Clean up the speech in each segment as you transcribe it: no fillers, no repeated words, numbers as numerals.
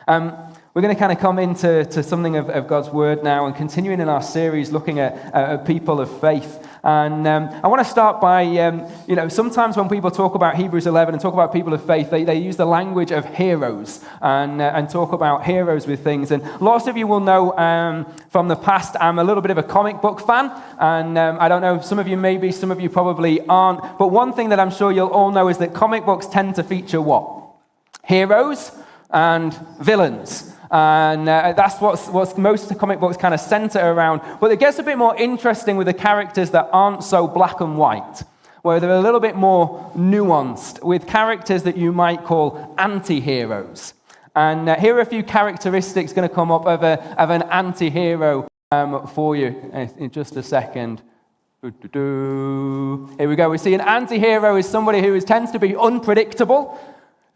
We're going to kind of come into something of God's Word now and continuing in our series looking at people of faith. And I want to start by, sometimes when people talk about Hebrews 11 and talk about people of faith, they use the language of heroes and talk about heroes with things. And lots of you will know from the past, I'm a little bit of a comic book fan. And I don't know, some of you maybe, some of you probably aren't. But one thing that I'm sure you'll all know is that comic books tend to feature what? Heroes and villains. And that's what's most comic books kind of center around. But it gets a bit more interesting with the characters that aren't so black and white, where they're a little bit more nuanced, with characters that you might call anti-heroes. And here are a few characteristics going to come up of an anti-hero for you in just a second. Here we go. We see an anti-hero is somebody who tends to be unpredictable,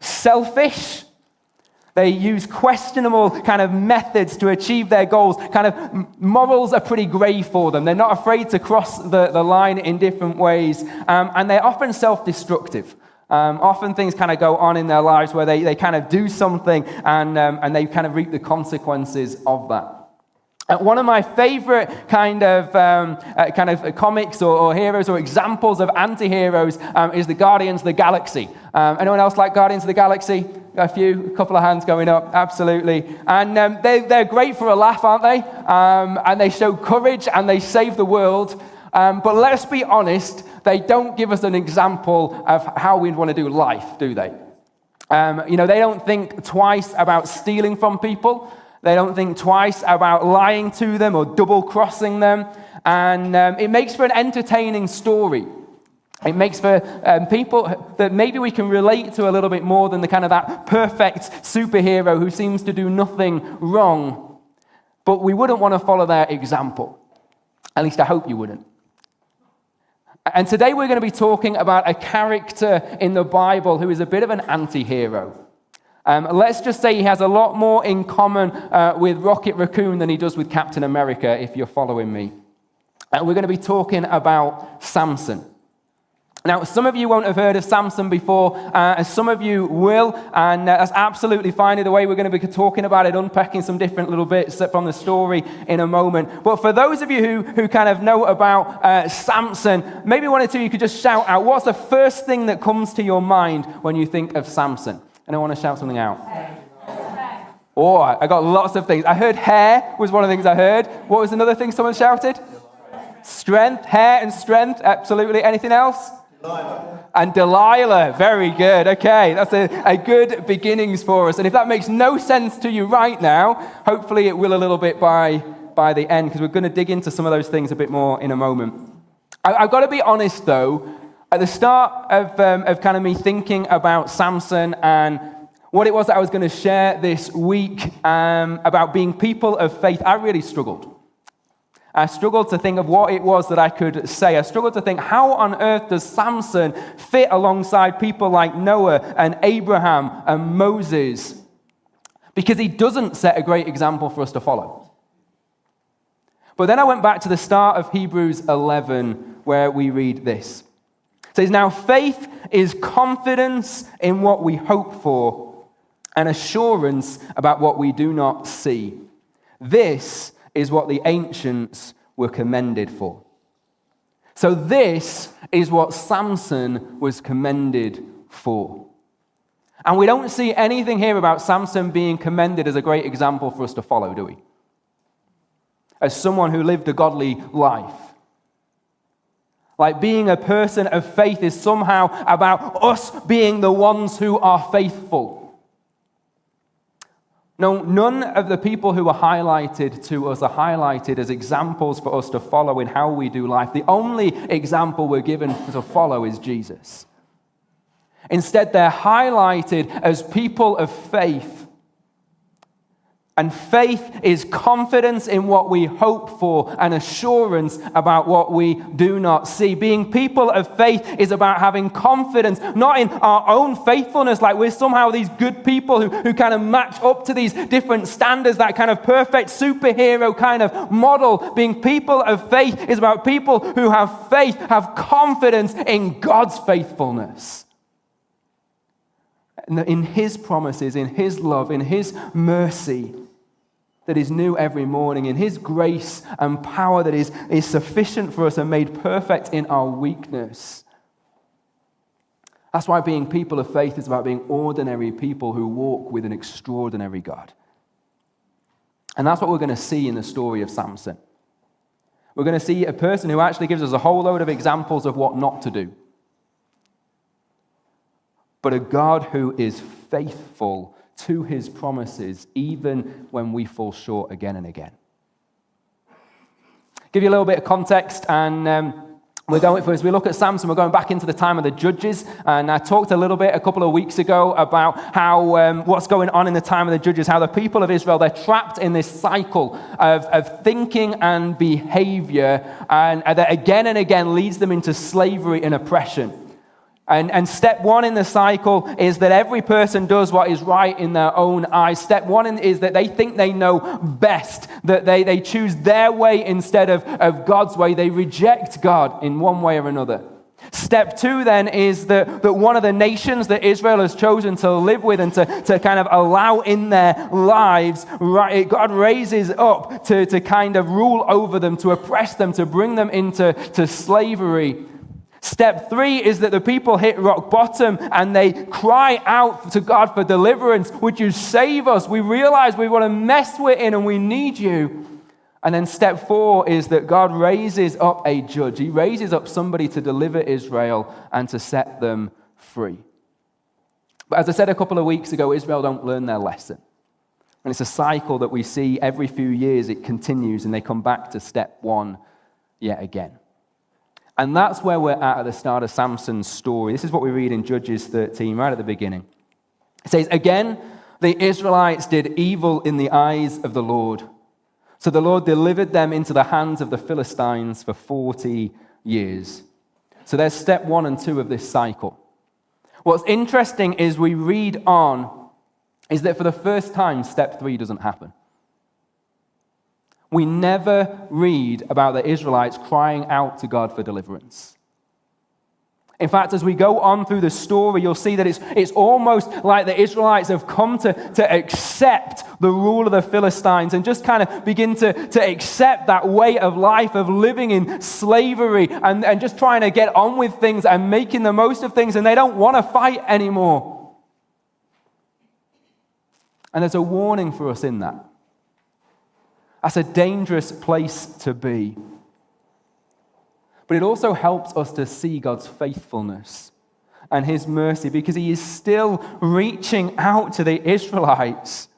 selfish. They use questionable kind of methods to achieve their goals. Kind of morals are pretty grey for them. They're not afraid to cross the line in different ways. And they're often self-destructive. Often things kind of go on in their lives where they kind of do something and they kind of reap the consequences of that. One of my favorite kind of comics or heroes or examples of anti-heroes is the Guardians of the Galaxy. Anyone else like Guardians of the Galaxy? A couple of hands going up, absolutely. And they're great for a laugh, aren't they? And they show courage and they save the world. But let's be honest, they don't give us an example of how we'd want to do life, do they? They don't think twice about stealing from people. They don't think twice about lying to them or double-crossing them. And it makes for an entertaining story. It makes for people that maybe we can relate to a little bit more than the kind of that perfect superhero who seems to do nothing wrong. But we wouldn't want to follow their example. At least I hope you wouldn't. And today we're going to be talking about a character in the Bible who is a bit of an anti-hero. Let's just say he has a lot more in common with Rocket Raccoon than he does with Captain America, if you're following me. We're going to be talking about Samson. Now, some of you won't have heard of Samson before, and some of you will, and that's absolutely fine. Either way, we're going to be talking about it, unpacking some different little bits from the story in a moment. But for those of you who kind of know about Samson, maybe one or two of you could just shout out, what's the first thing that comes to your mind when you think of Samson? And I want to shout something out. Oh, I got lots of things. I heard hair was one of the things I heard. What was another thing someone shouted? Strength, hair and strength, absolutely. Anything else? Delilah. And Delilah, very good. Okay, that's a good beginnings for us. And if that makes no sense to you right now, hopefully it will a little bit by the end, because we're going to dig into some of those things a bit more in a moment. I've got to be honest, though. At the start of kind of me thinking about Samson and what it was that I was going to share this week about being people of faith, I really struggled. I struggled to think of what it was that I could say. I struggled to think, how on earth does Samson fit alongside people like Noah and Abraham and Moses? Because he doesn't set a great example for us to follow. But then I went back to the start of Hebrews 11, where we read this. It says, now faith is confidence in what we hope for and assurance about what we do not see. This is what the ancients were commended for. So this is what Samson was commended for. And we don't see anything here about Samson being commended as a great example for us to follow, do we? As someone who lived a godly life. Like being a person of faith is somehow about us being the ones who are faithful. No, none of the people who are highlighted to us are highlighted as examples for us to follow in how we do life. The only example we're given to follow is Jesus. Instead, they're highlighted as people of faith. And faith is confidence in what we hope for and assurance about what we do not see. Being people of faith is about having confidence, not in our own faithfulness, like we're somehow these good people who kind of match up to these different standards, that kind of perfect superhero kind of model. Being people of faith is about people who have faith, have confidence in God's faithfulness. in his promises, in his love, in his mercy that is new every morning, in his grace and power that is sufficient for us and made perfect in our weakness. That's why being people of faith is about being ordinary people who walk with an extraordinary God. And that's what we're going to see in the story of Samson. We're going to see a person who actually gives us a whole load of examples of what not to do. But a God who is faithful to his promises, even when we fall short again and again. Give you a little bit of context, and as we look at Samson, we're going back into the time of the Judges, and I talked a little bit a couple of weeks ago about how what's going on in the time of the Judges, how the people of Israel, they're trapped in this cycle of thinking and behavior, and that again and again leads them into slavery and oppression. And step one in the cycle is that every person does what is right in their own eyes. Step one is that they think they know best, that they choose their way instead of God's way. They reject God in one way or another. Step two then is that one of the nations that Israel has chosen to live with and to kind of allow in their lives, God raises up to kind of rule over them, to oppress them, to bring them into slavery. Step three is that the people hit rock bottom and they cry out to God for deliverance. Would you save us? We realize we want to mess we're in and we need you. And then step four is that God raises up a judge. He raises up somebody to deliver Israel and to set them free. But as I said a couple of weeks ago, Israel don't learn their lesson. And it's a cycle that we see every few years. It continues and they come back to step one yet again. And that's where we're at the start of Samson's story. This is what we read in Judges 13, right at the beginning. It says, "Again, the Israelites did evil in the eyes of the Lord. So the Lord delivered them into the hands of the Philistines for 40 years. So there's step 1 and 2 of this cycle. What's interesting is we read on, is that for the first time, step 3 doesn't happen. We never read about the Israelites crying out to God for deliverance. In fact, as we go on through the story, you'll see that it's almost like the Israelites have come to accept the rule of the Philistines and just kind of begin to accept that way of life of living in slavery and just trying to get on with things and making the most of things, and they don't want to fight anymore. And there's a warning for us in that. That's a dangerous place to be. But it also helps us to see God's faithfulness and his mercy, because he is still reaching out to the Israelites,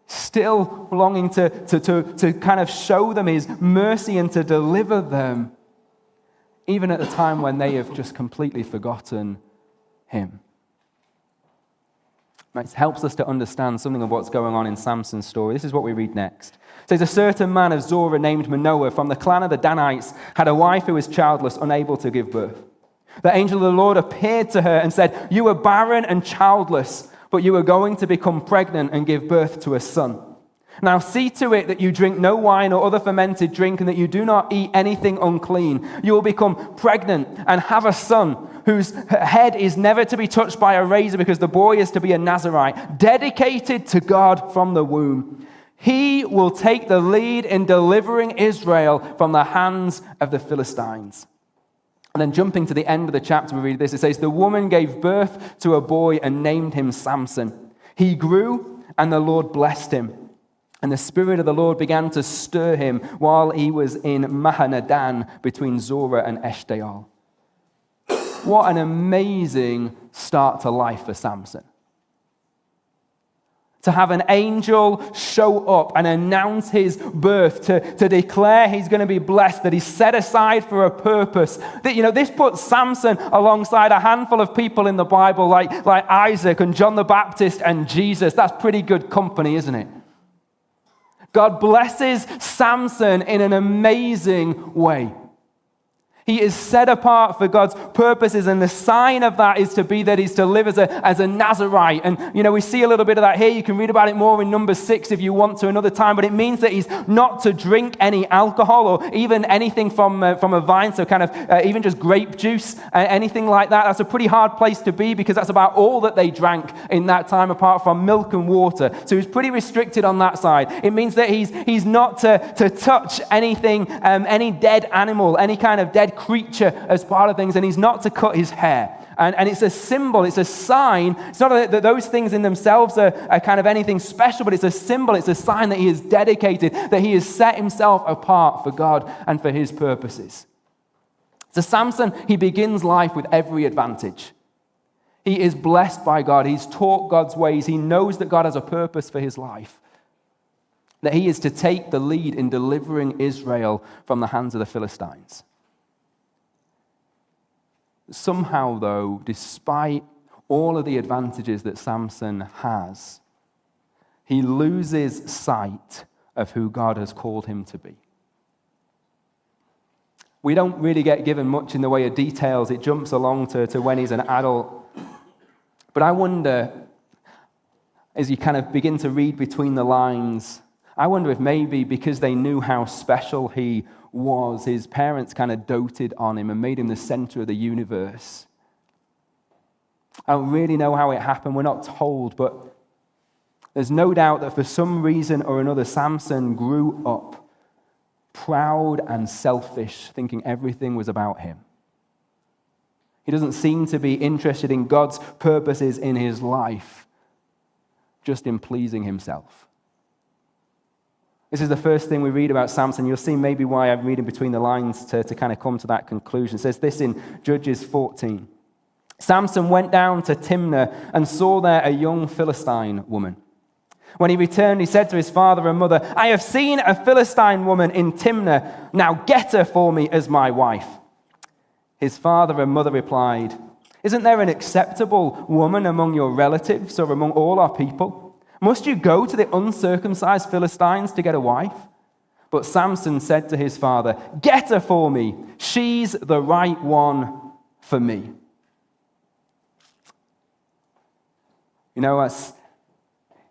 still longing to kind of show them his mercy and to deliver them, even at the time when they have just completely forgotten him. It helps us to understand something of what's going on in Samson's story. This is what we read next. It says, "A certain man of Zorah named Manoah from the clan of the Danites had a wife who was childless, unable to give birth. The angel of the Lord appeared to her and said, 'You are barren and childless, but you are going to become pregnant and give birth to a son. Now see to it that you drink no wine or other fermented drink, and that you do not eat anything unclean. You will become pregnant and have a son, whose head is never to be touched by a razor, because the boy is to be a Nazirite, dedicated to God from the womb. He will take the lead in delivering Israel from the hands of the Philistines.'" And then jumping to the end of the chapter, we read this. It says, "The woman gave birth to a boy and named him Samson. He grew, and the Lord blessed him. And the Spirit of the Lord began to stir him while he was in Mahanadan between Zorah and Eshtaol." What an amazing start to life for Samson. To have an angel show up and announce his birth, to declare he's going to be blessed, that he's set aside for a purpose. That, this puts Samson alongside a handful of people in the Bible like Isaac and John the Baptist and Jesus. That's pretty good company, isn't it? God blesses Samson in an amazing way. He is set apart for God's purposes, and the sign of that is to be that he's to live as a Nazarite. And, we see a little bit of that here. You can read about it more in Numbers 6 if you want to another time, but it means that he's not to drink any alcohol or even anything from a vine, so kind of even just grape juice, anything like that. That's a pretty hard place to be because that's about all that they drank in that time apart from milk and water. So he's pretty restricted on that side. It means that he's not to touch anything, any dead animal, any kind of dead creature as part of things, and he's not to cut his hair. And it's a symbol, it's a sign. It's not that those things in themselves are kind of anything special, but it's a symbol, it's a sign that he is dedicated, that he has set himself apart for God and for his purposes. So Samson, he begins life with every advantage. He is blessed by God, he's taught God's ways, he knows that God has a purpose for his life, that he is to take the lead in delivering Israel from the hands of the Philistines. Somehow, though, despite all of the advantages that Samson has, he loses sight of who God has called him to be. We don't really get given much in the way of details. It jumps along to when he's an adult. But I wonder, as you kind of begin to read between the lines, I wonder if maybe because they knew how special he was, his parents kind of doted on him and made him the center of the universe. I don't really know how it happened. We're not told, but there's no doubt that for some reason or another, Samson grew up proud and selfish, thinking everything was about him. He doesn't seem to be interested in God's purposes in his life, just in pleasing himself. This is the first thing we read about Samson. You'll see maybe why I'm reading between the lines to kind of come to that conclusion. It says this in Judges 14. Samson went down to Timnah and saw there a young Philistine woman. When he returned, he said to his father and mother, "I have seen a Philistine woman in Timnah. Now get her for me as my wife." His father and mother replied, "Isn't there an acceptable woman among your relatives or among all our people? Must you go to the uncircumcised Philistines to get a wife?" But Samson said to his father, "Get her for me. She's the right one for me."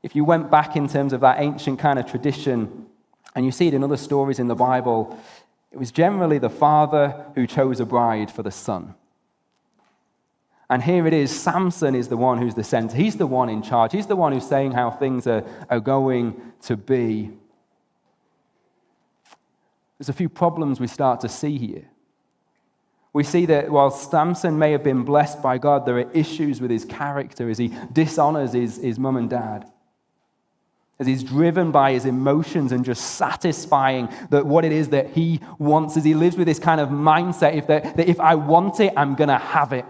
If you went back in terms of that ancient kind of tradition, and you see it in other stories in the Bible, it was generally the father who chose a bride for the son. And here it is, Samson is the one who's the center. He's the one in charge. He's the one who's saying how things are going to be. There's a few problems we start to see here. We see that while Samson may have been blessed by God, there are issues with his character as he dishonors his mum and dad. As he's driven by his emotions and just satisfying what it is that he wants, as he lives with this kind of mindset that if I want it, I'm going to have it.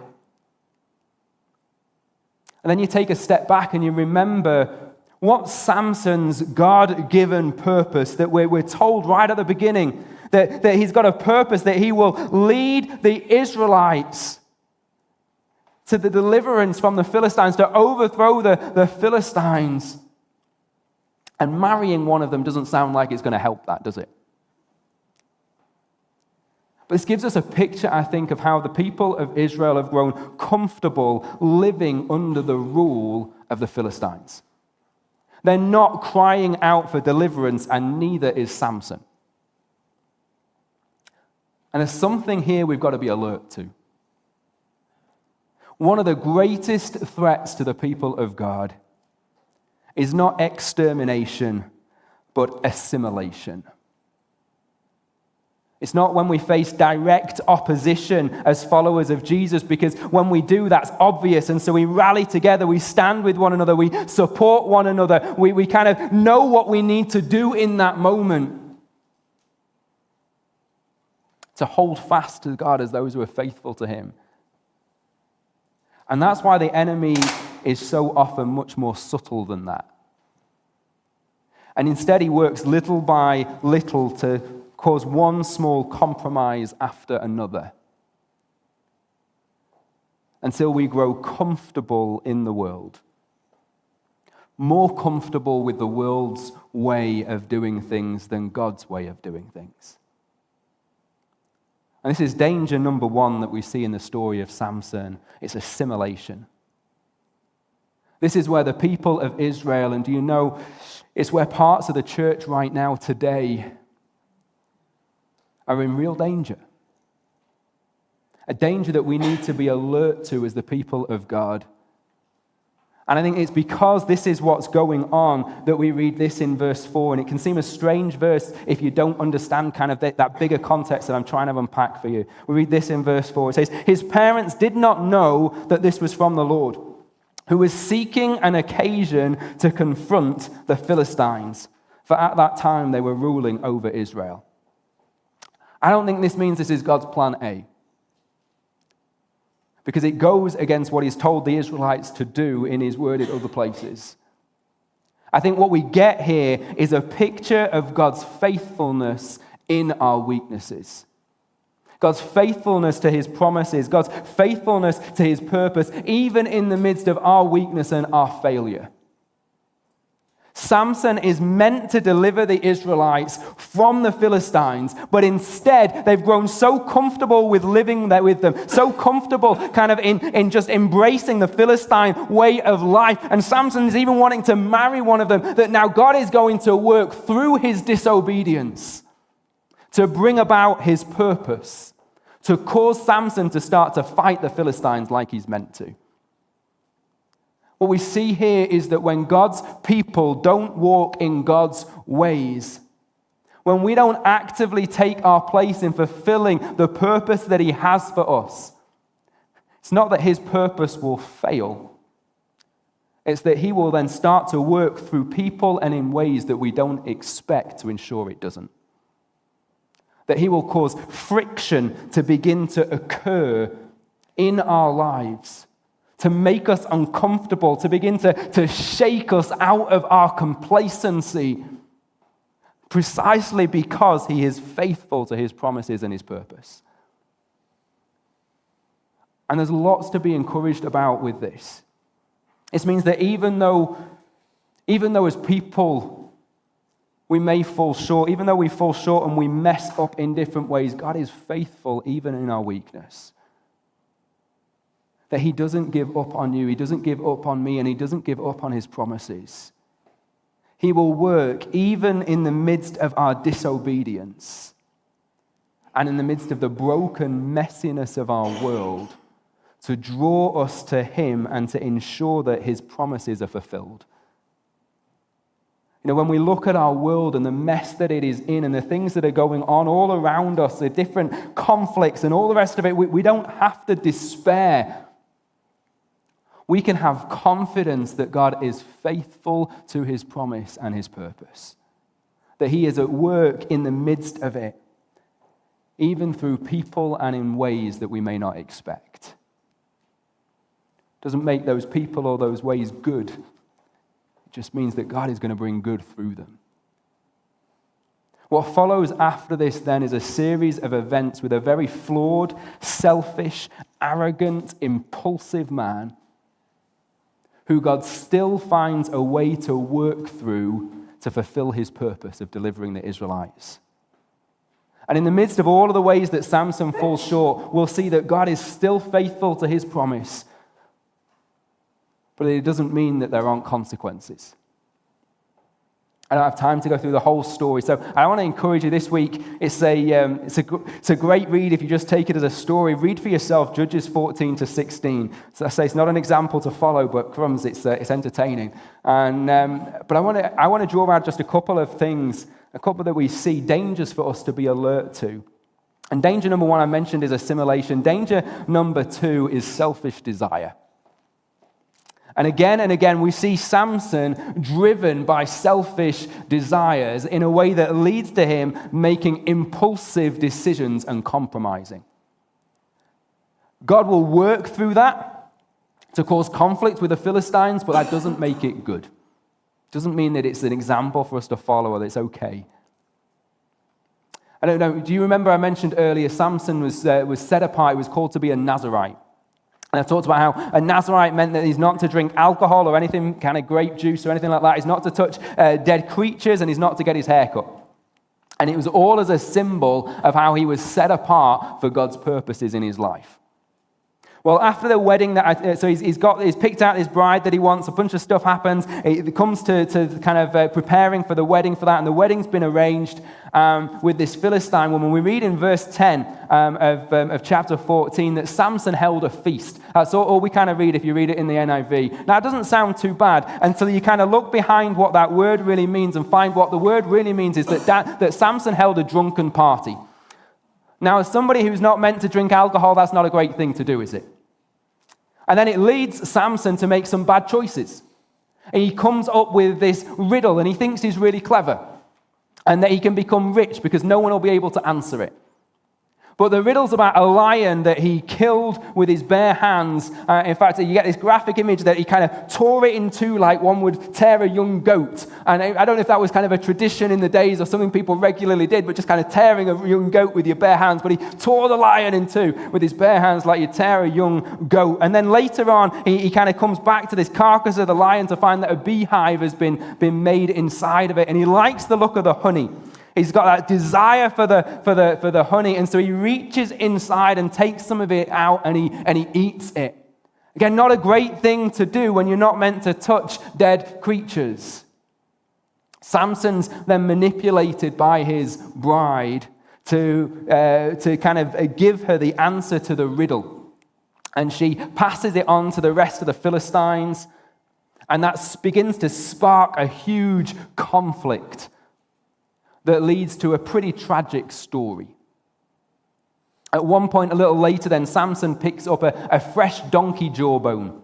And then you take a step back and you remember what's Samson's God-given purpose, that we're told right at the beginning that he's got a purpose, that he will lead the Israelites to the deliverance from the Philistines, to overthrow the Philistines. And marrying one of them doesn't sound like it's going to help that, does it? But this gives us a picture, I think, of how the people of Israel have grown comfortable living under the rule of the Philistines. They're not crying out for deliverance, and neither is Samson. And there's something here we've got to be alert to. One of the greatest threats to the people of God is not extermination, but assimilation. It's not when we face direct opposition as followers of Jesus, because when we do, that's obvious. And so we rally together, we stand with one another, we support one another, we kind of know what we need to do in that moment to hold fast to God as those who are faithful to him. And that's why the enemy is so often much more subtle than that. And instead he works little by little to cause one small compromise after another until we grow comfortable in the world, more comfortable with the world's way of doing things than God's way of doing things. And this is danger number one that we see in the story of Samson. It's assimilation. This is where the people of Israel, and do you know, it's where parts of the church right now today are in real danger. A danger that we need to be alert to as the people of God. And I think it's because this is what's going on that we read this in verse 4. And it can seem a strange verse if you don't understand kind of that bigger context that I'm trying to unpack for you. We read this in verse 4. It says, his parents did not know that this was from the Lord, who was seeking an occasion to confront the Philistines. For at that time they were ruling over Israel. I don't think this means this is God's plan A, because it goes against what he's told the Israelites to do in his word in other places. I think what we get here is a picture of God's faithfulness in our weaknesses. God's faithfulness to his promises, God's faithfulness to his purpose, even in the midst of our weakness and our failure. Samson is meant to deliver the Israelites from the Philistines, but instead they've grown so comfortable with living there with them, so comfortable kind of in just embracing the Philistine way of life. And Samson is even wanting to marry one of them, that now God is going to work through his disobedience to bring about his purpose, to cause Samson to start to fight the Philistines like he's meant to. What we see here is that when God's people don't walk in God's ways, when we don't actively take our place in fulfilling the purpose that he has for us, it's not that his purpose will fail. It's that he will then start to work through people and in ways that we don't expect to ensure it doesn't. That he will cause friction to begin to occur in our lives, to make us uncomfortable, to begin to shake us out of our complacency, precisely because he is faithful to his promises and his purpose. And there's lots to be encouraged about with this. It means that even though as people we may fall short, even though we fall short and we mess up in different ways, God is faithful even in our weakness. That he doesn't give up on you, he doesn't give up on me, and he doesn't give up on his promises. He will work even in the midst of our disobedience and in the midst of the broken messiness of our world to draw us to him and to ensure that his promises are fulfilled. You know, when we look at our world and the mess that it is in and the things that are going on all around us, the different conflicts and all the rest of it, we don't have to despair. We can have confidence that God is faithful to his promise and his purpose. That he is at work in the midst of it, even through people and in ways that we may not expect. Doesn't make those people or those ways good. It just means that God is going to bring good through them. What follows after this then is a series of events with a very flawed, selfish, arrogant, impulsive man who God still finds a way to work through to fulfill his purpose of delivering the Israelites. And in the midst of all of the ways that Samson falls short, we'll see that God is still faithful to his promise. But it doesn't mean that there aren't consequences. I don't have time to go through the whole story, so I want to encourage you this week. It's a great read if you just take it as a story. Read for yourself Judges 14 to 16. So I say it's not an example to follow, but crumbs, it's entertaining. And but I want to draw out just a couple of things, a couple that we see dangers for us to be alert to. And danger number one I mentioned is assimilation. Danger number two is selfish desire. And again, we see Samson driven by selfish desires in a way that leads to him making impulsive decisions and compromising. God will work through that to cause conflict with the Philistines, but that doesn't make it good. It doesn't mean that it's an example for us to follow or that it's okay. I don't know, do you remember I mentioned earlier Samson was set apart, he was called to be a Nazirite. And I talked about how a Nazirite meant that he's not to drink alcohol or anything, kind of grape juice or anything like that. He's not to touch dead creatures, and he's not to get his hair cut. And it was all as a symbol of how he was set apart for God's purposes in his life. Well, after the wedding, he's picked out his bride that he wants. A bunch of stuff happens. It comes to kind of preparing for the wedding for that, and the wedding's been arranged with this Philistine woman. We read in verse 10 of chapter 14 that Samson held a feast. That's all we kind of read if you read it in the NIV. Now, it doesn't sound too bad until you kind of look behind what that word really means and find what the word really means is that Samson held a drunken party. Now, as somebody who's not meant to drink alcohol, that's not a great thing to do, is it? And then it leads Samson to make some bad choices. And he comes up with this riddle, and he thinks he's really clever, and that he can become rich because no one will be able to answer it. But the riddle's about a lion that he killed with his bare hands. In fact, you get this graphic image that he kind of tore it in two like one would tear a young goat. And I don't know if that was kind of a tradition in the days or something people regularly did, but just kind of tearing a young goat with your bare hands. But he tore the lion in two with his bare hands like you tear a young goat. And then later on, he kind of comes back to this carcass of the lion to find that a beehive has been made inside of it. And he likes the look of the honey. He's got that desire for the honey, and so he reaches inside and takes some of it out, and he eats it. Again, not a great thing to do when you're not meant to touch dead creatures. Samson's then manipulated by his bride to kind of give her the answer to the riddle, and she passes it on to the rest of the Philistines, and that begins to spark a huge conflict that leads to a pretty tragic story. At one point, a little later then, Samson picks up a fresh donkey jawbone.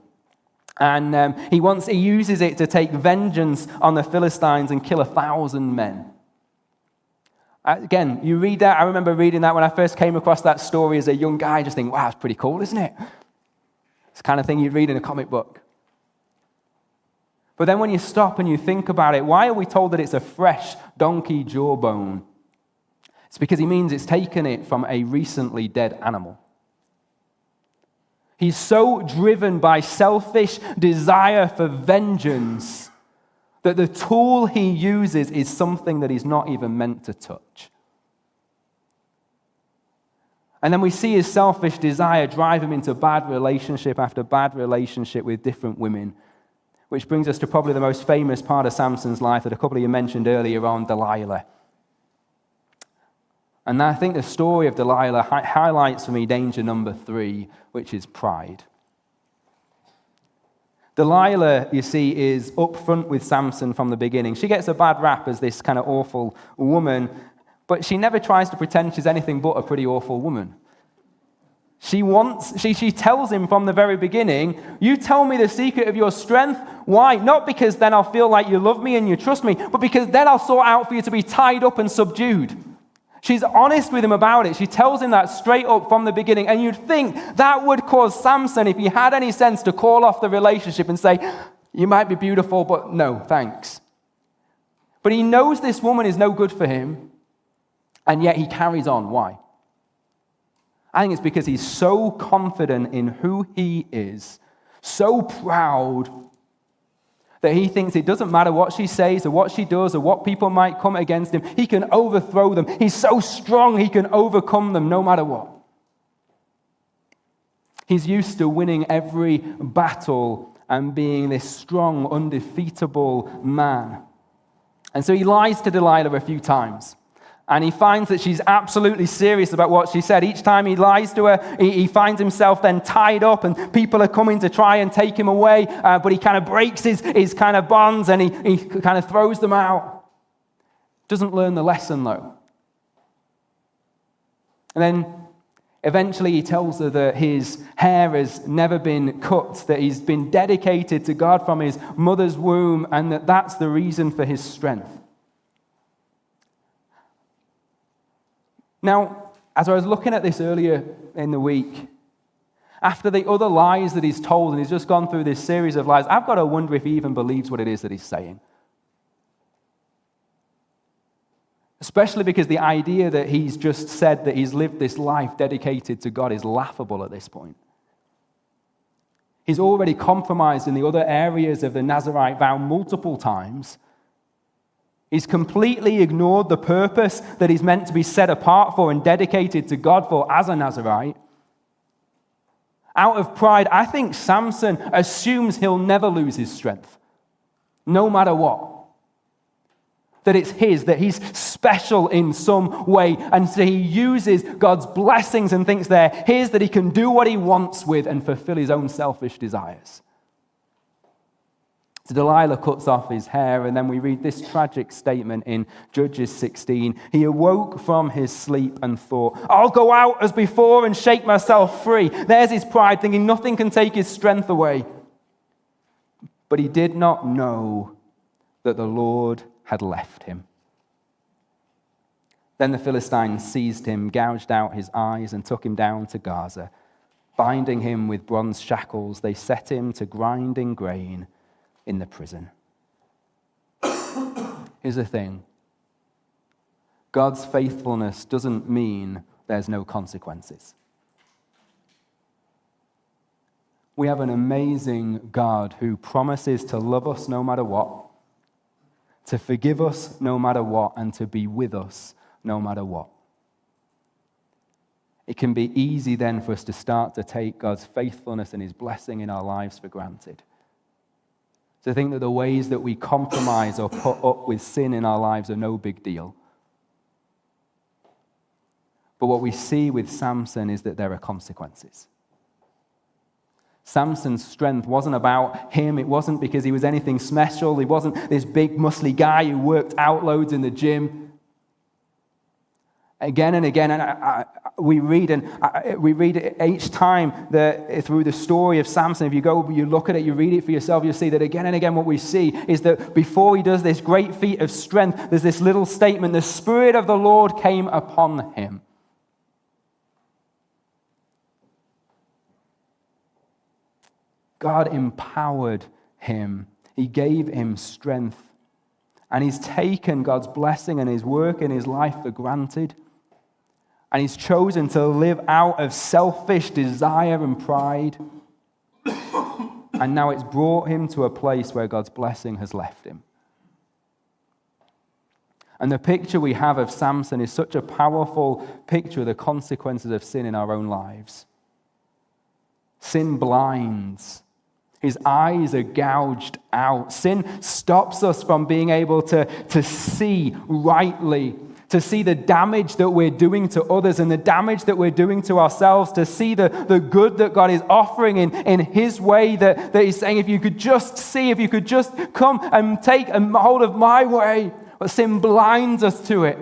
And he uses it to take vengeance on the Philistines and kill 1,000 men. Again, you read that. I remember reading that when I first came across that story as a young guy, just think, wow, it's pretty cool, isn't it? It's the kind of thing you'd read in a comic book. But then when you stop and you think about it, why are we told that it's a fresh donkey jawbone? It's because he means it's taken it from a recently dead animal. He's so driven by selfish desire for vengeance that the tool he uses is something that he's not even meant to touch. And then we see his selfish desire drive him into bad relationship after bad relationship with different women. Which brings us to probably the most famous part of Samson's life that a couple of you mentioned earlier on, Delilah. And I think the story of Delilah highlights for me danger number 3, which is pride. Delilah, you see, is up front with Samson from the beginning. She gets a bad rap as this kind of awful woman, but she never tries to pretend she's anything but a pretty awful woman. She tells him from the very beginning, you tell me the secret of your strength. Why? Not because then I'll feel like you love me and you trust me, but because then I'll sort out for you to be tied up and subdued. She's honest with him about it. She tells him that straight up from the beginning. And you'd think that would cause Samson, if he had any sense, to call off the relationship and say, you might be beautiful, but no, thanks. But he knows this woman is no good for him, and yet he carries on. Why? I think it's because he's so confident in who he is, so proud, that he thinks it doesn't matter what she says or what she does or what people might come against him. He can overthrow them. He's so strong he can overcome them no matter what. He's used to winning every battle and being this strong, undefeatable man. And so he lies to Delilah a few times. And he finds that she's absolutely serious about what she said. Each time he lies to her, he finds himself then tied up, and people are coming to try and take him away, but he kind of breaks his kind of bonds, and he kind of throws them out. Doesn't learn the lesson, though. And then eventually he tells her that his hair has never been cut, that he's been dedicated to God from his mother's womb, and that that's the reason for his strength. Now, as I was looking at this earlier in the week, after the other lies that he's told, and he's just gone through this series of lies, I've got to wonder if he even believes what it is that he's saying. Especially because the idea that he's just said that he's lived this life dedicated to God is laughable at this point. He's already compromised in the other areas of the Nazirite vow multiple times. He's completely ignored the purpose that he's meant to be set apart for and dedicated to God for as a Nazirite. Out of pride, I think Samson assumes he'll never lose his strength, no matter what. That it's his, that he's special in some way, and so he uses God's blessings and thinks they're his, that he can do what he wants with and fulfill his own selfish desires. So Delilah cuts off his hair, and then we read this tragic statement in Judges 16. He awoke from his sleep and thought, I'll go out as before and shake myself free. There's his pride, thinking nothing can take his strength away. But he did not know that the Lord had left him. Then the Philistines seized him, gouged out his eyes, and took him down to Gaza. Binding him with bronze shackles, they set him to grinding grain in the prison. Here's the thing. God's faithfulness doesn't mean there's no consequences. We have an amazing God who promises to love us no matter what, to forgive us no matter what, and to be with us no matter what. It can be easy then for us to start to take God's faithfulness and his blessing in our lives for granted. To think that the ways that we compromise or put up with sin in our lives are no big deal. But what we see with Samson is that there are consequences. Samson's strength wasn't about him. It wasn't because he was anything special. He wasn't this big, muscly guy who worked out loads in the gym. Again and again, and we read each time through the story of Samson. If you go, you look at it, you read it for yourself, you'll see that again and again what we see is that before he does this great feat of strength, there's this little statement, the Spirit of the Lord came upon him. God empowered him. He gave him strength. And he's taken God's blessing and his work in his life for granted. And he's chosen to live out of selfish desire and pride. And now it's brought him to a place where God's blessing has left him. And the picture we have of Samson is such a powerful picture of the consequences of sin in our own lives. Sin blinds. His eyes are gouged out. Sin stops us from being able to see rightly, to see the damage that we're doing to others and the damage that we're doing to ourselves, to see the good that God is offering in his way, that he's saying, if you could just see, if you could just come and take a hold of my way. But sin blinds us to it.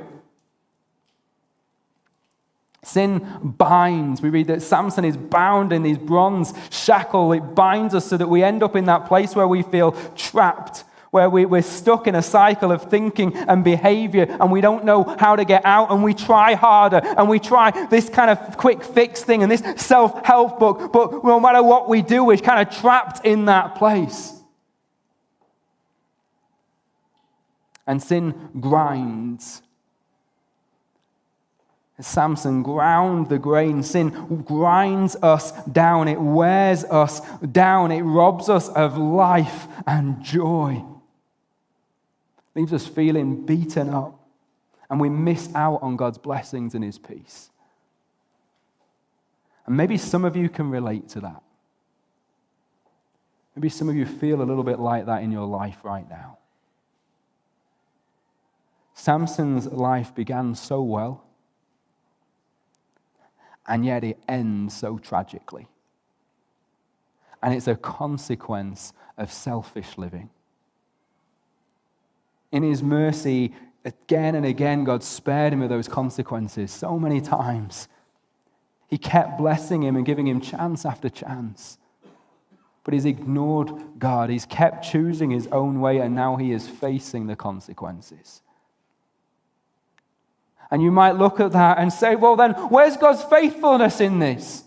Sin binds. We read that Samson is bound in these bronze shackle. It binds us so that we end up in that place where we feel trapped, where we're stuck in a cycle of thinking and behavior, and we don't know how to get out, and we try harder, and we try this kind of quick fix thing and this self-help book, but no matter what we do, we're kind of trapped in that place. And sin grinds. Samson ground the grain. Sin grinds us down. It wears us down. It robs us of life and joy. Leaves us feeling beaten up. And we miss out on God's blessings and his peace. And maybe some of you can relate to that. Maybe some of you feel a little bit like that in your life right now. Samson's life began so well. And yet it ends so tragically. And it's a consequence of selfish living. In his mercy, again and again, God spared him of those consequences so many times. He kept blessing him and giving him chance after chance. But he's ignored God. He's kept choosing his own way, and now he is facing the consequences. And you might look at that and say, well then, where's God's faithfulness in this?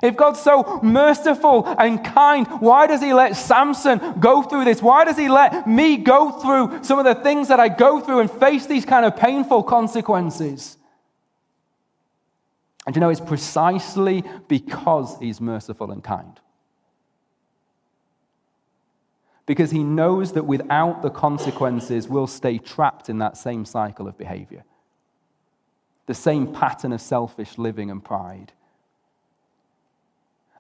If God's so merciful and kind, why does he let Samson go through this? Why does he let me go through some of the things that I go through and face these kind of painful consequences? And you know, it's precisely because he's merciful and kind. because he knows that without the consequences, we'll stay trapped in that same cycle of behavior, the same pattern of selfish living and pride.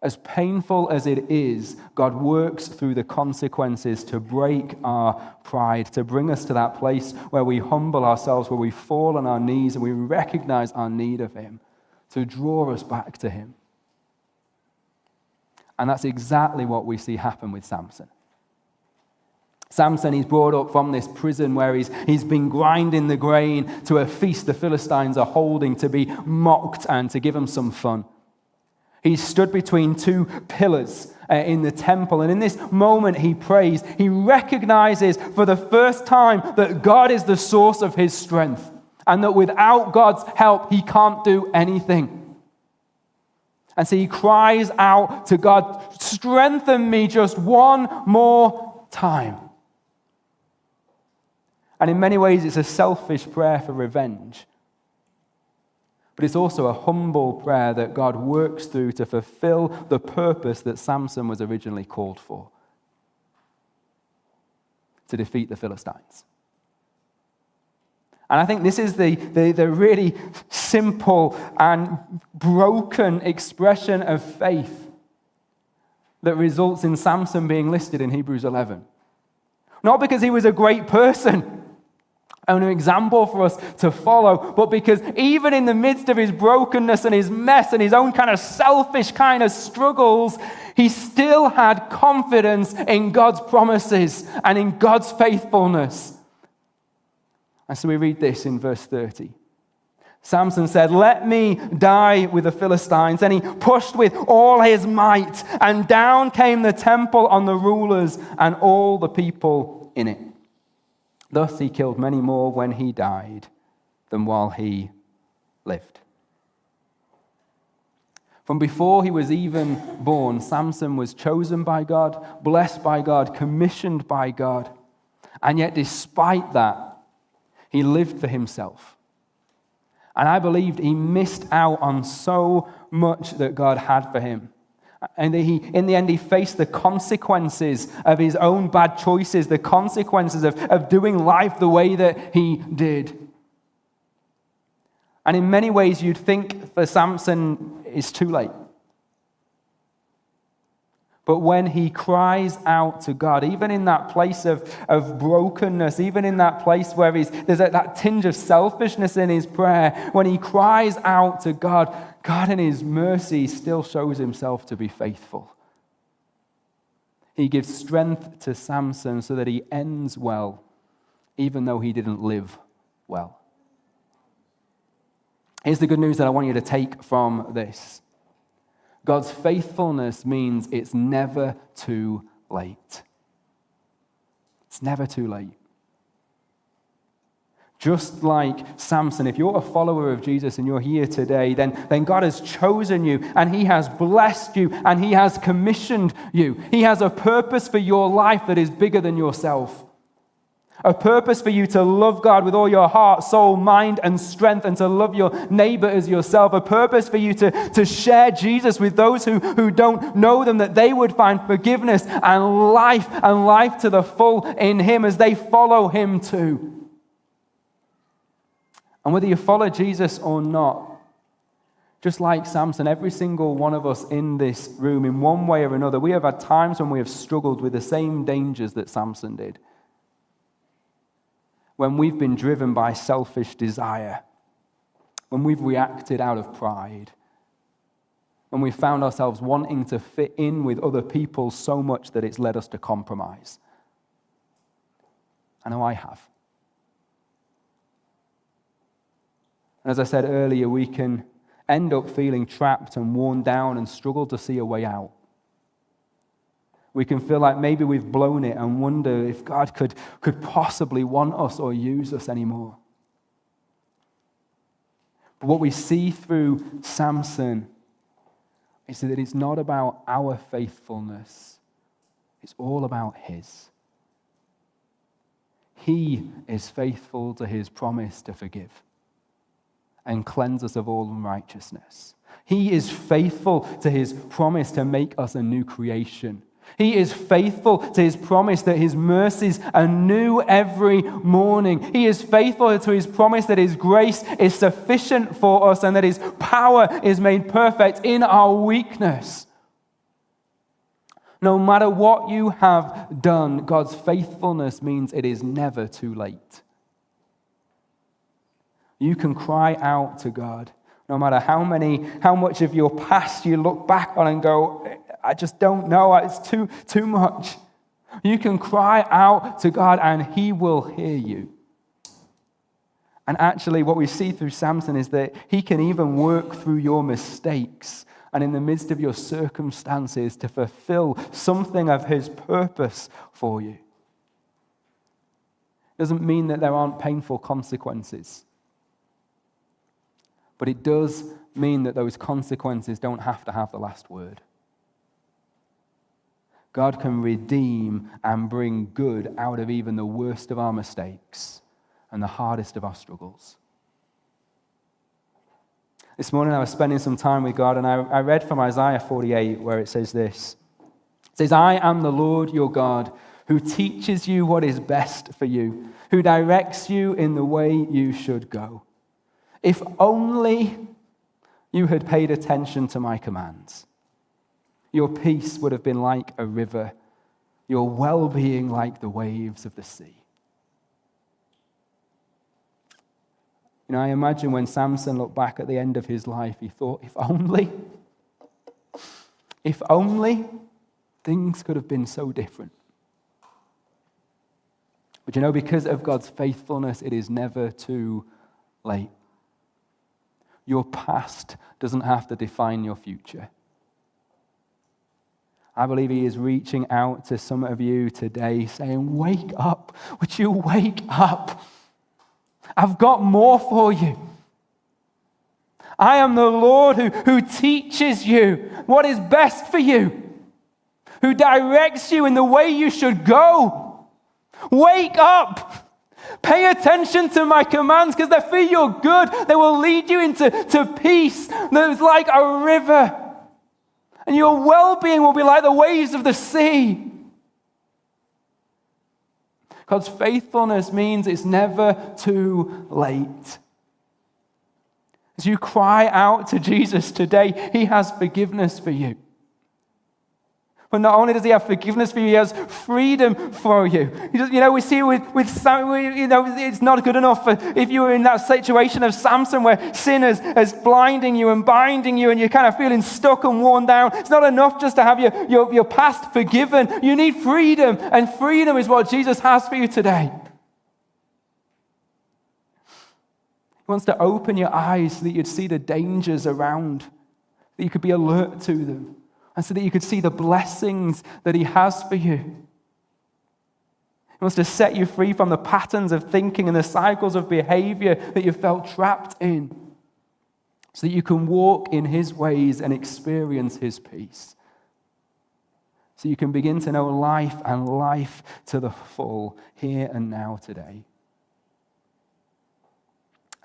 As painful as it is, God works through the consequences to break our pride, to bring us to that place where we humble ourselves, where we fall on our knees and we recognize our need of him, to draw us back to him. And that's exactly what we see happen with Samson. Samson, he's brought up from this prison where he's been grinding the grain to a feast the Philistines are holding to be mocked and to give him some fun. He's stood between two pillars in the temple, and in this moment he prays. He recognizes for the first time that God is the source of his strength, and that without God's help he can't do anything. And so he cries out to God, strengthen me just one more time. And in many ways it's a selfish prayer for revenge. But it's also a humble prayer that God works through to fulfill the purpose that Samson was originally called for, to defeat the Philistines. And I think this is the really simple and broken expression of faith that results in Samson being listed in Hebrews 11. Not because he was a great person, an example for us to follow, but because even in the midst of his brokenness and his mess and his own kind of selfish kind of struggles, he still had confidence in God's promises and in God's faithfulness. And so we read this in verse 30. Samson said, "Let me die with the Philistines." And he pushed with all his might, and down came the temple on the rulers and all the people in it. Thus he killed many more when he died than while he lived. From before he was even born, Samson was chosen by God, blessed by God, commissioned by God. And yet despite that, he lived for himself. And I believed he missed out on so much that God had for him. And in the end, he faced the consequences of his own bad choices, the consequences of doing life the way that he did. And in many ways, you'd think for Samson, it's too late. But when he cries out to God, even in that place of brokenness, even in that place where there's that tinge of selfishness in his prayer, when he cries out to God, God in his mercy still shows himself to be faithful. He gives strength to Samson so that he ends well, even though he didn't live well. Here's the good news that I want you to take from this. God's faithfulness means it's never too late. It's never too late. Just like Samson, if you're a follower of Jesus and you're here today, then God has chosen you and he has blessed you and he has commissioned you. He has a purpose for your life that is bigger than yourself. A purpose for you to love God with all your heart, soul, mind, and strength, and to love your neighbor as yourself. A purpose for you to share Jesus with those who don't know them, that they would find forgiveness and life to the full in him as they follow him too. And whether you follow Jesus or not, just like Samson, every single one of us in this room, in one way or another, we have had times when we have struggled with the same dangers that Samson did. When we've been driven by selfish desire, when we've reacted out of pride, when we've found ourselves wanting to fit in with other people so much that it's led us to compromise. I know I have. And as I said earlier, we can end up feeling trapped and worn down and struggle to see a way out. We can feel like maybe we've blown it and wonder if God could possibly want us or use us anymore. But what we see through Samson is that it's not about our faithfulness. It's all about his. He is faithful to his promise to forgive and cleanse us of all unrighteousness. He is faithful to his promise to make us a new creation, He is faithful to his promise that his mercies are new every morning. He is faithful to his promise that his grace is sufficient for us and that his power is made perfect in our weakness. No matter what you have done, God's faithfulness means it is never too late. You can cry out to God, no matter how much of your past you look back on and go, I just don't know, it's too much. You can cry out to God and he will hear you. And actually what we see through Samson is that he can even work through your mistakes and in the midst of your circumstances to fulfill something of his purpose for you. It doesn't mean that there aren't painful consequences. But it does mean that those consequences don't have to have the last word. God can redeem and bring good out of even the worst of our mistakes and the hardest of our struggles. This morning I was spending some time with God and I read from Isaiah 48 where it says this. It says, I am the Lord your God who teaches you what is best for you, who directs you in the way you should go. If only you had paid attention to my commands, your peace would have been like a river, your well-being like the waves of the sea. You know, I imagine when Samson looked back at the end of his life, he thought, if only things could have been so different. But you know, because of God's faithfulness, it is never too late. Your past doesn't have to define your future. I believe he is reaching out to some of you today saying, wake up. Would you wake up? I've got more for you. I am the Lord who teaches you what is best for you, who directs you in the way you should go. Wake up. Pay attention to my commands because they're for your good. They will lead you into peace that is like a river. And your well-being will be like the waves of the sea. God's faithfulness means it's never too late. As you cry out to Jesus today, he has forgiveness for you. But not only does he have forgiveness for you, he has freedom for you. We see with Sam, it's not good enough if you were in that situation of Samson where sin is blinding you and binding you and you're kind of feeling stuck and worn down. It's not enough just to have your past forgiven. You need freedom, and freedom is what Jesus has for you today. He wants to open your eyes so that you'd see the dangers around, that you could be alert to them. And so that you could see the blessings that he has for you. He wants to set you free from the patterns of thinking and the cycles of behavior that you felt trapped in. So that you can walk in his ways and experience his peace. So you can begin to know life and life to the full here and now today.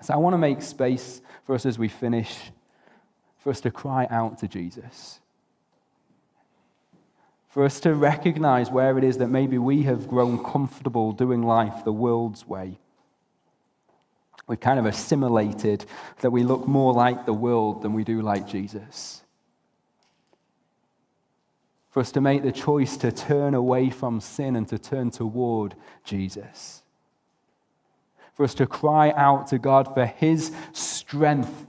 So I want to make space for us as we finish, for us to cry out to Jesus. For us to recognize where it is that maybe we have grown comfortable doing life the world's way. We've kind of assimilated that we look more like the world than we do like Jesus. For us to make the choice to turn away from sin and to turn toward Jesus. For us to cry out to God for his strength,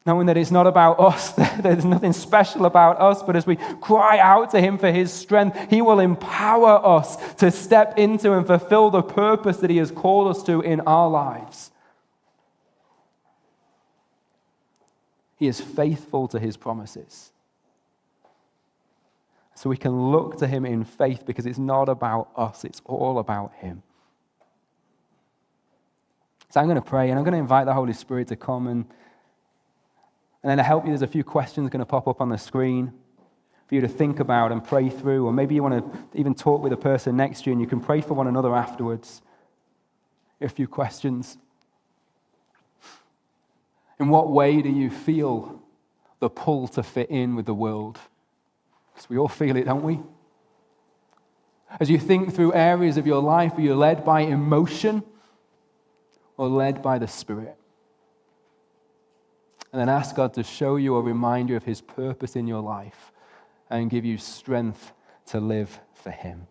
knowing that it's not about us, there's nothing special about us, but as we cry out to him for his strength, he will empower us to step into and fulfill the purpose that he has called us to in our lives. He is faithful to his promises. So we can look to him in faith because it's not about us, it's all about him. So I'm going to pray and I'm going to invite the Holy Spirit to come and then to help you, there's a few questions going to pop up on the screen for you to think about and pray through. Or maybe you want to even talk with the person next to you and you can pray for one another afterwards. A few questions. In what way do you feel the pull to fit in with the world? Because we all feel it, don't we? As you think through areas of your life, are you led by emotion or led by the Spirit? And then ask God to show you or remind you of his purpose in your life and give you strength to live for him.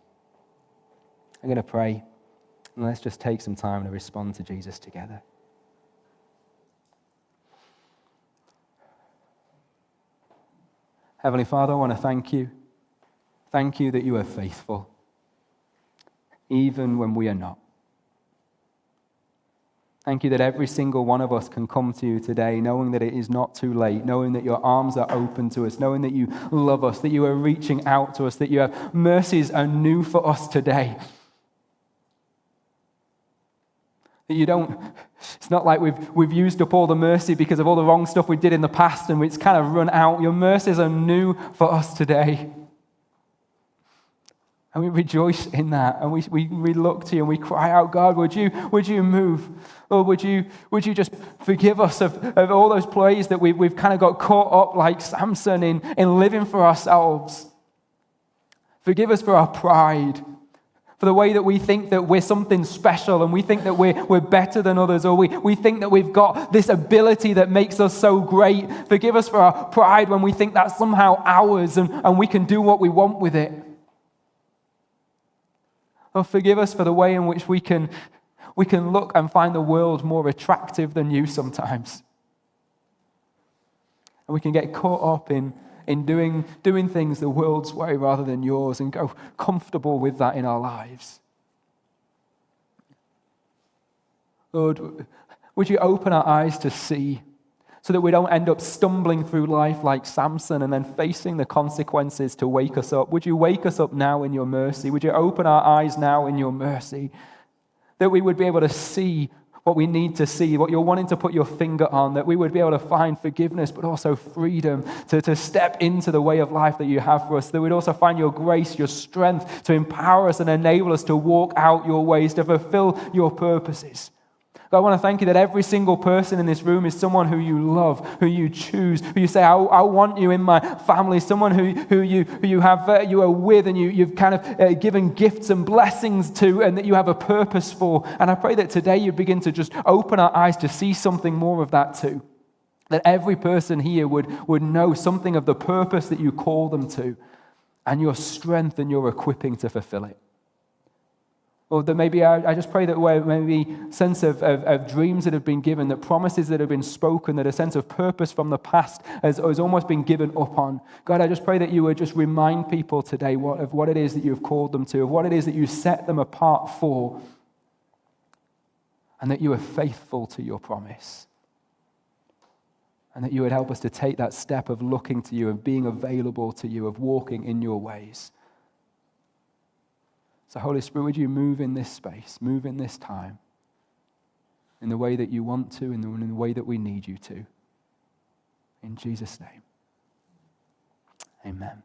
I'm going to pray, and let's just take some time to respond to Jesus together. Heavenly Father, I want to thank you. Thank you that you are faithful, even when we are not. Thank you that every single one of us can come to you today knowing that it is not too late, knowing that your arms are open to us, knowing that you love us, that you are reaching out to us, that your mercies are new for us today. That you don't, it's not like we've used up all the mercy because of all the wrong stuff we did in the past and it's kind of run out. Your mercies are new for us today. And we rejoice in that, and we look to you and we cry out, God, would you move? Lord, would you just forgive us of all those plays that we've kind of got caught up like Samson in living for ourselves. Forgive us for our pride, for the way that we think that we're something special and we think that we're better than others, or we think that we've got this ability that makes us so great. Forgive us for our pride when we think that's somehow ours and we can do what we want with it. Oh, forgive us for the way in which we can look and find the world more attractive than you sometimes. And we can get caught up in doing things the world's way rather than yours and go comfortable with that in our lives. Lord, would you open our eyes to see so that we don't end up stumbling through life like Samson and then facing the consequences to wake us up? Would you wake us up now in your mercy? Would you open our eyes now in your mercy? That we would be able to see what we need to see, what you're wanting to put your finger on, that we would be able to find forgiveness, but also freedom to step into the way of life that you have for us. That we'd also find your grace, your strength to empower us and enable us to walk out your ways, to fulfill your purposes. God, I want to thank you that every single person in this room is someone who you love, who you choose, who you say, I want you in my family, someone who you are with and you've kind of given gifts and blessings to, and that you have a purpose for. And I pray that today you begin to just open our eyes to see something more of that too. That every person here would know something of the purpose that you call them to, and your strength and your equipping to fulfill it. Or that maybe I just pray that where maybe sense of dreams that have been given, that promises that have been spoken, that a sense of purpose from the past has almost been given up on. God, I just pray that you would just remind people today of what it is that you've called them to, of what it is that you set them apart for, and that you are faithful to your promise. And that you would help us to take that step of looking to you, of being available to you, of walking in your ways. So Holy Spirit, would you move in this space, move in this time, in the way that you want to, in the way that we need you to. In Jesus' name, amen.